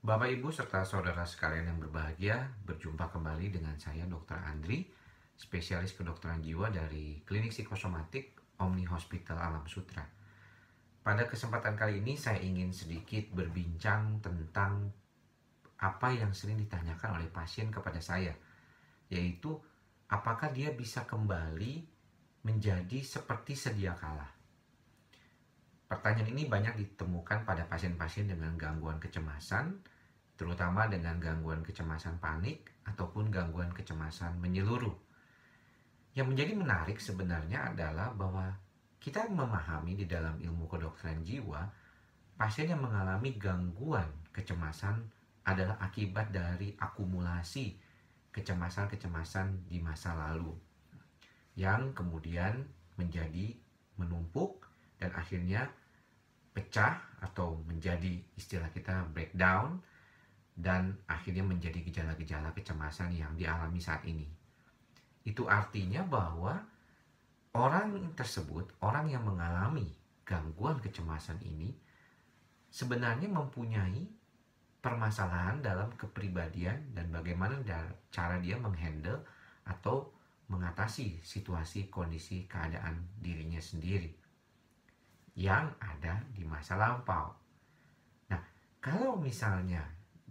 Bapak, Ibu, serta saudara sekalian yang berbahagia, berjumpa kembali dengan saya Dr. Andri, spesialis kedokteran jiwa dari Klinik Psikosomatik Omni Hospital Alam Sutra. Pada kesempatan kali ini saya ingin sedikit berbincang tentang apa yang sering ditanyakan oleh pasien kepada saya, yaitu apakah dia bisa kembali menjadi seperti sedia kala. Pertanyaan ini banyak ditemukan pada pasien-pasien dengan gangguan kecemasan, terutama dengan gangguan kecemasan panik ataupun gangguan kecemasan menyeluruh. Yang menjadi menarik sebenarnya adalah bahwa kita memahami di dalam ilmu kedokteran jiwa, pasien yang mengalami gangguan kecemasan adalah akibat dari akumulasi kecemasan-kecemasan di masa lalu yang kemudian menjadi menumpuk dan akhirnya pecah atau menjadi istilah kita breakdown dan akhirnya menjadi gejala-gejala kecemasan yang dialami saat ini. Itu artinya bahwa orang tersebut, orang yang mengalami gangguan kecemasan ini sebenarnya mempunyai permasalahan dalam kepribadian dan bagaimana cara dia menghandle atau mengatasi situasi, kondisi, keadaan dirinya sendiri yang ada di masa lampau. Nah, kalau misalnya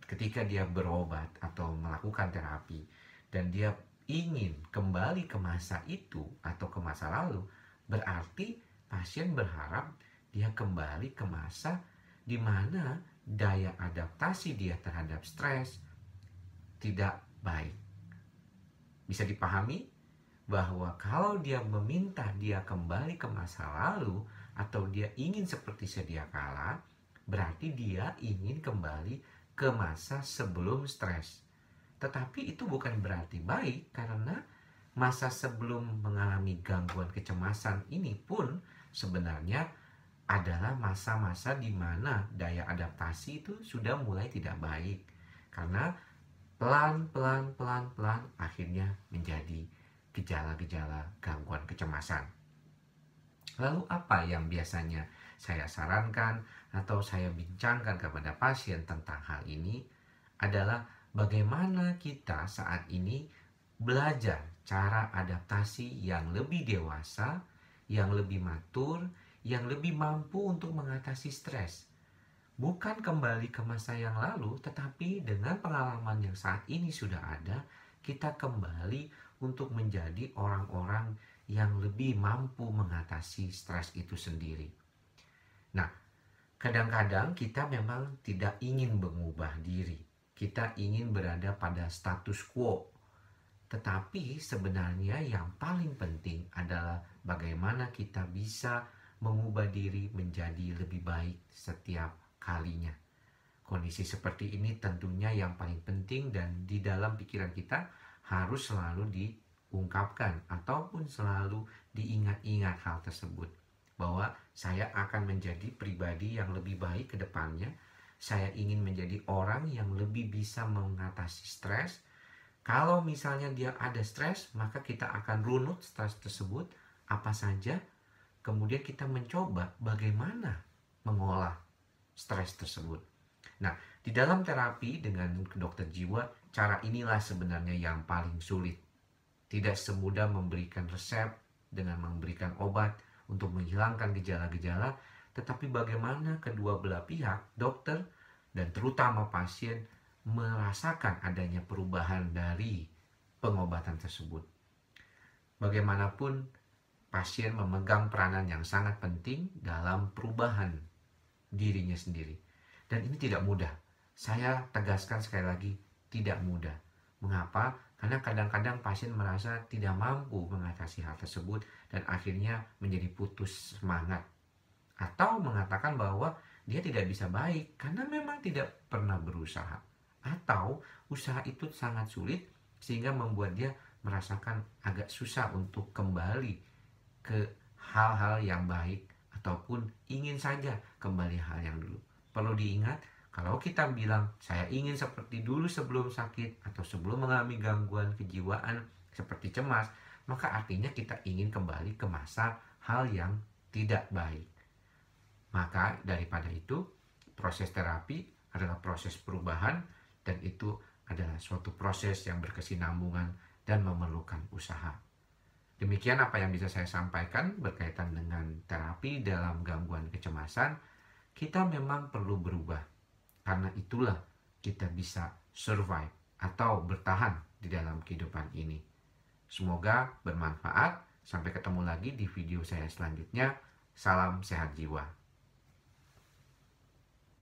ketika dia berobat atau melakukan terapi dan dia ingin kembali ke masa itu atau ke masa lalu, berarti pasien berharap dia kembali ke masa di mana daya adaptasi dia terhadap stres tidak baik. Bisa dipahami bahwa kalau dia meminta dia kembali ke masa lalu atau dia ingin seperti sedia kala, berarti dia ingin kembali ke masa sebelum stres. Tetapi itu bukan berarti baik, karena masa sebelum mengalami gangguan kecemasan ini pun sebenarnya adalah masa-masa di mana daya adaptasi itu sudah mulai tidak baik, karena pelan-pelan akhirnya menjadi gejala-gejala gangguan kecemasan. Lalu apa yang biasanya saya sarankan atau saya bincangkan kepada pasien tentang hal ini adalah bagaimana kita saat ini belajar cara adaptasi yang lebih dewasa, yang lebih matur, yang lebih mampu untuk mengatasi stres. Bukan kembali ke masa yang lalu, tetapi dengan pengalaman yang saat ini sudah ada, kita kembali untuk menjadi orang-orang yang lebih mampu mengatasi stres itu sendiri. Nah, kadang-kadang kita memang tidak ingin mengubah diri. Kita ingin berada pada status quo. Tetapi sebenarnya yang paling penting adalah bagaimana kita bisa mengubah diri menjadi lebih baik setiap kalinya. Kondisi seperti ini tentunya yang paling penting dan di dalam pikiran kita harus selalu diungkapkan ataupun selalu diingat-ingat hal tersebut. Bahwa saya akan menjadi pribadi yang lebih baik ke depannya. Saya ingin menjadi orang yang lebih bisa mengatasi stres. Kalau misalnya dia ada stres, maka kita akan runut stres tersebut apa saja. Kemudian kita mencoba bagaimana mengolah stres tersebut. Nah, di dalam terapi dengan dokter jiwa, cara inilah sebenarnya yang paling sulit. Tidak semudah memberikan resep dengan memberikan obat untuk menghilangkan gejala-gejala, tetapi bagaimana kedua belah pihak, dokter dan terutama pasien, merasakan adanya perubahan dari pengobatan tersebut. Bagaimanapun, pasien memegang peranan yang sangat penting dalam perubahan dirinya sendiri. Dan ini tidak mudah. Saya tegaskan sekali lagi, tidak mudah. Mengapa? Karena kadang-kadang pasien merasa tidak mampu mengatasi hal tersebut dan akhirnya menjadi putus semangat. Atau mengatakan bahwa dia tidak bisa baik karena memang tidak pernah berusaha. Atau usaha itu sangat sulit sehingga membuat dia merasakan agak susah untuk kembali ke hal-hal yang baik ataupun ingin saja kembali hal yang dulu. Perlu diingat, kalau kita bilang saya ingin seperti dulu sebelum sakit atau sebelum mengalami gangguan kejiwaan seperti cemas, maka artinya kita ingin kembali ke masa hal yang tidak baik. Maka daripada itu, proses terapi adalah proses perubahan, dan itu adalah suatu proses yang berkesinambungan dan memerlukan usaha. Demikian apa yang bisa saya sampaikan berkaitan dengan terapi dalam gangguan kecemasan. Kita memang perlu berubah, karena itulah kita bisa survive atau bertahan di dalam kehidupan ini. Semoga bermanfaat. Sampai ketemu lagi di video saya selanjutnya. Salam sehat jiwa.